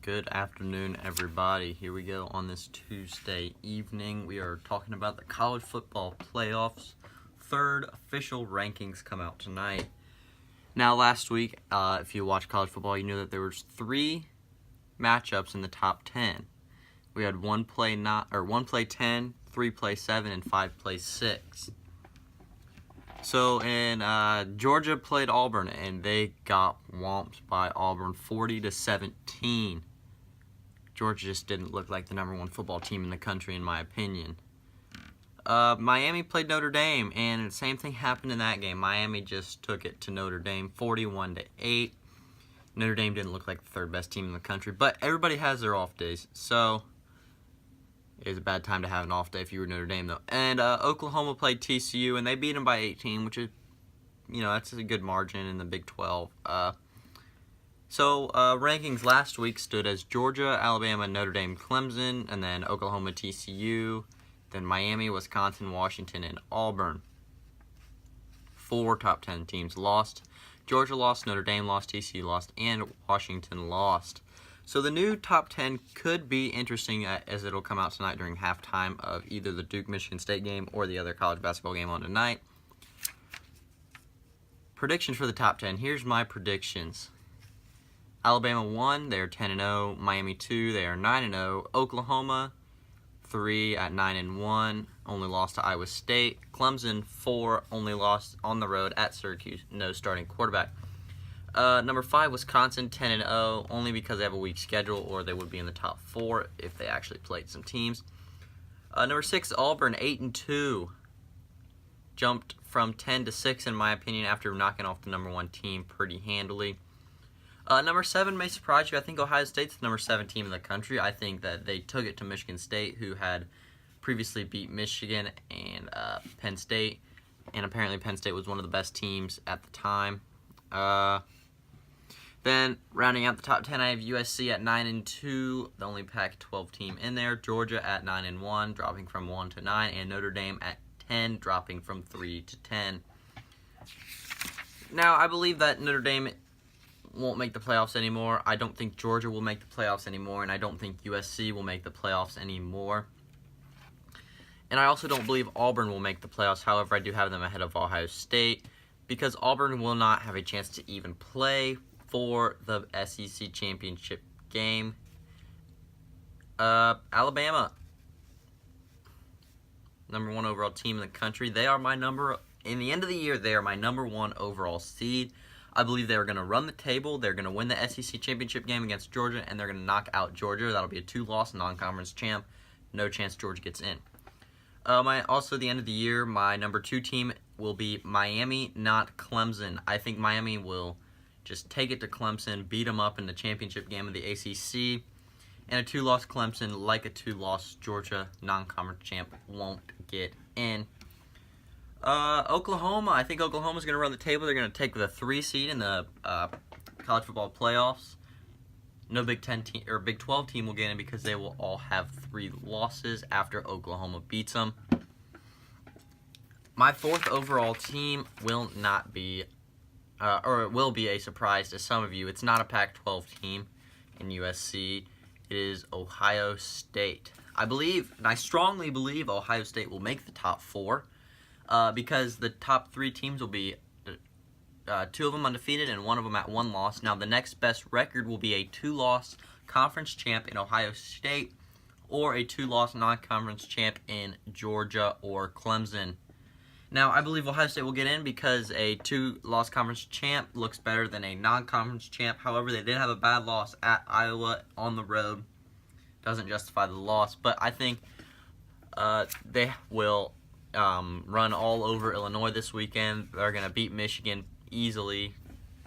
Good afternoon, everybody. Here we go on this Tuesday evening. We are talking about the college football playoffs. Third official rankings come out tonight. Now, last week, if you watched college football, you knew that there was 3 matchups in the top 10. We had 1 play 10, 3 play 7, and 5 play 6. So, Georgia played Auburn, and they got whomped by Auburn 40-17. Georgia just didn't look like the number 1 football team in the country, in my opinion. Miami played Notre Dame, and the same thing happened in that game. Miami just took it to Notre Dame 41-8. Notre Dame didn't look like the 3rd best team in the country, but everybody has their off days, so it was a bad time to have an off day if you were Notre Dame, though. And Oklahoma played TCU, and they beat them by 18, which is, that's a good margin in the Big 12. So rankings last week stood as Georgia, Alabama, Notre Dame, Clemson, and then Oklahoma, TCU, then Miami, Wisconsin, Washington, and Auburn. 4 top 10 teams lost. Georgia lost, Notre Dame lost, TCU lost, and Washington lost. So the new top 10 could be interesting as it'll come out tonight during halftime of either the Duke-Michigan State game or the other college basketball game on tonight. Predictions for the top 10. Here's my predictions. Alabama 1, they are 10-0. Miami 2, they are 9-0. Oklahoma 3 at 9-1, only lost to Iowa State. Clemson 4, only lost on the road at Syracuse, no starting quarterback. Number 5, Wisconsin 10-0, only because they have a weak schedule, or they would be in the top 4 if they actually played some teams. Number 6, Auburn 8-2, jumped from 10-6 in my opinion after knocking off the number 1 team pretty handily. Number 7 may surprise you. I think Ohio State's the number 7 team in the country. I think that they took it to Michigan State, who had previously beat Michigan and Penn State, and apparently Penn State was one of the best teams at the time. Then, rounding out the top 10, I have USC at 9-2, the only Pac-12 team in there. Georgia at 9-1, dropping from 1 to 9, and Notre Dame at 10, dropping from 3 to 10. Now, I believe that Notre Dame won't make the playoffs anymore. I don't think Georgia will make the playoffs anymore, and I don't think USC will make the playoffs anymore. And I also don't believe Auburn will make the playoffs. However, I do have them ahead of Ohio State, because Auburn will not have a chance to even play for the SEC championship game. Alabama, number 1 overall team in the country. They are in the end of the year, they are my number 1 overall seed. I believe they're going to run the table. They're going to win the SEC championship game against Georgia, and they're going to knock out Georgia. That'll be a 2-loss non-conference champ. No chance Georgia gets in. Also, the end of the year, my number 2 team will be Miami, not Clemson. I think Miami will just take it to Clemson, beat them up in the championship game of the ACC, and a 2-loss Clemson, like a 2-loss Georgia non-conference champ, won't get in. Oklahoma, I think Oklahoma's going to run the table. They're going to take the 3 seed in the college football playoffs. No Big 12 team will get in because they will all have 3 losses after Oklahoma beats them. My 4th overall team will not be, or it will be a surprise to some of you. It's not a Pac-12 team in USC. It is Ohio State. I believe, and I strongly believe, Ohio State will make the top 4. Because the top 3 teams will be 2 of them undefeated and 1 of them at 1 loss. Now, the next best record will be a 2-loss conference champ in Ohio State or a 2-loss non-conference champ in Georgia or Clemson. Now, I believe Ohio State will get in because a 2-loss conference champ looks better than a non-conference champ. However, they did have a bad loss at Iowa on the road. Doesn't justify the loss, but I think they will run all over Illinois this weekend. They're going to beat Michigan easily,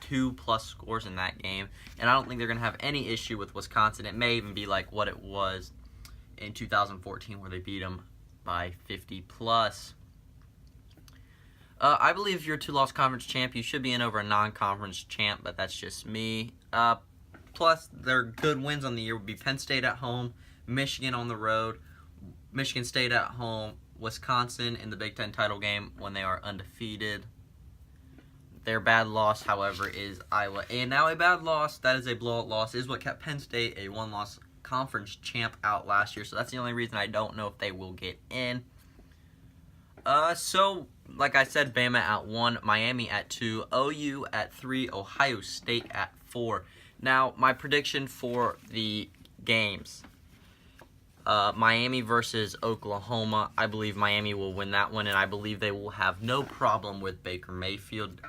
2+ scores in that game, and I don't think they're going to have any issue with Wisconsin. It may even be like what it was in 2014 where they beat them by 50+. I believe if you're a 2-loss conference champ, you should be in over a non-conference champ, but that's just me. Plus, their good wins on the year would be Penn State at home, Michigan on the road, Michigan State at home, Wisconsin in the Big Ten title game when they are undefeated. Their bad loss, however, is Iowa. And now a bad loss, that is a blowout loss, is what kept Penn State, a one-loss conference champ, out last year. So that's the only reason I don't know if they will get in. So, like I said, Bama at 1, Miami at 2, OU at 3, Ohio State at 4. Now, my prediction for the games. Miami versus Oklahoma. I believe Miami will win that one, and I believe they will have no problem with Baker Mayfield.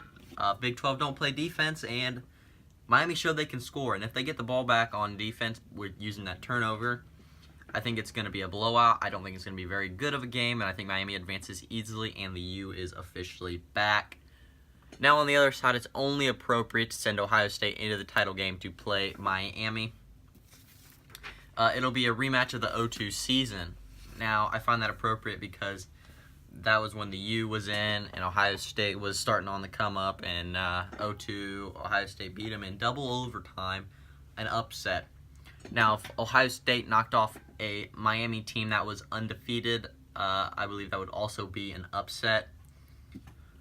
Big 12 don't play defense, and Miami showed they can score. And if they get the ball back on defense with using that turnover, I think it's going to be a blowout. I don't think it's going to be very good of a game, and I think Miami advances easily, and the U is officially back. Now, on the other side, it's only appropriate to send Ohio State into the title game to play Miami. It'll be a rematch of the 0-2 season. Now, I find that appropriate because that was when the U was in, and Ohio State was starting on the come up, and 0-2, Ohio State beat them in double overtime, an upset. Now, if Ohio State knocked off a Miami team that was undefeated, I believe that would also be an upset.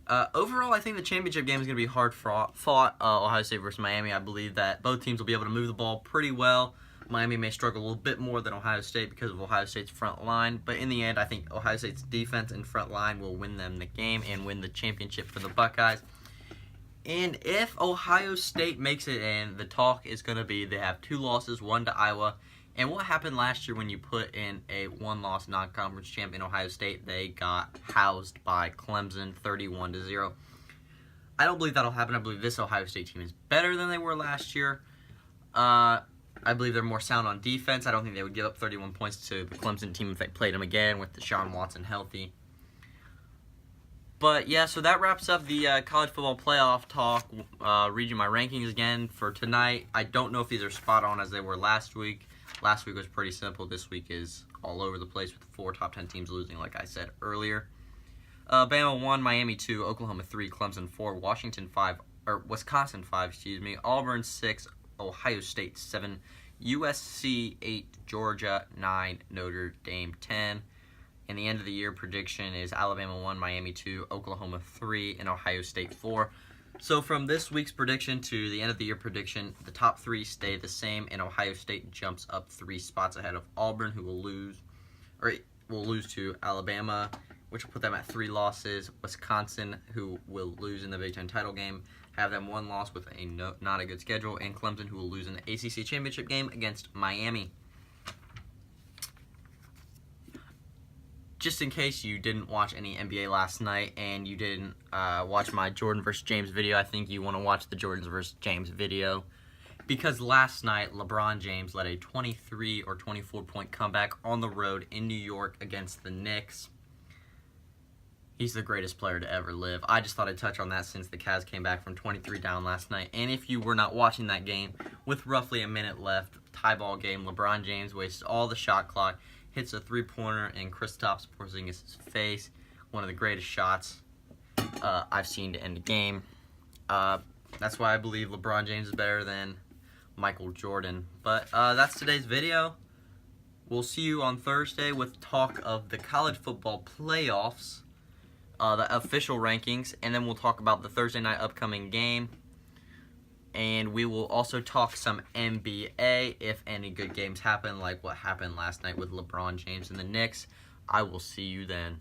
Overall, I think the championship game is going to be hard fought. Ohio State versus Miami. I believe that both teams will be able to move the ball pretty well. Miami may struggle a little bit more than Ohio State because of Ohio State's front line. But in the end, I think Ohio State's defense and front line will win them the game and win the championship for the Buckeyes. And if Ohio State makes it in, the talk is going to be they have 2 losses, 1 to Iowa. And what happened last year when you put in a 1-loss non-conference champ in Ohio State? They got housed by Clemson 31-0. I don't believe that'll happen. I believe this Ohio State team is better than they were last year. I believe they're more sound on defense. I don't think they would give up 31 points to the Clemson team if they played them again with Deshaun Watson healthy. But, yeah, so that wraps up the college football playoff talk. Read you my rankings again for tonight. I don't know if these are spot on as they were last week. Last week was pretty simple. This week is all over the place with 4 top 10 teams losing, like I said earlier. Bama 1, Miami 2, Oklahoma 3, Clemson 4, Wisconsin 5, Auburn 6, Ohio State 7, USC 8, Georgia 9, Notre Dame 10. And the end of the year prediction is Alabama 1, Miami 2, Oklahoma 3, and Ohio State 4. So from this week's prediction to the end of the year prediction, the top 3 stay the same, and Ohio State jumps up 3 spots ahead of Auburn, who will lose to Alabama, which will put them at 3 losses. Wisconsin, who will lose in the Big Ten title game, have them 1 loss with not a good schedule, and Clemson, who will lose in the ACC championship game against Miami. Just in case you didn't watch any NBA last night and you didn't watch my Jordan versus James video, I think you want to watch the Jordan versus James video. Because last night, LeBron James led a 23 or 24-point comeback on the road in New York against the Knicks. He's the greatest player to ever live. I just thought I'd touch on that since the Cavs came back from 23 down last night. And if you were not watching that game, with roughly a minute left, tie ball game, LeBron James wastes all the shot clock, hits a 3-pointer in Kristaps Porzingis' face. One of the greatest shots I've seen to end a game. That's why I believe LeBron James is better than Michael Jordan. But that's today's video. We'll see you on Thursday with talk of the college football playoffs, the official rankings, and then we'll talk about the Thursday night upcoming game. And we will also talk some NBA if any good games happen, like what happened last night with LeBron James and the Knicks. I will see you then.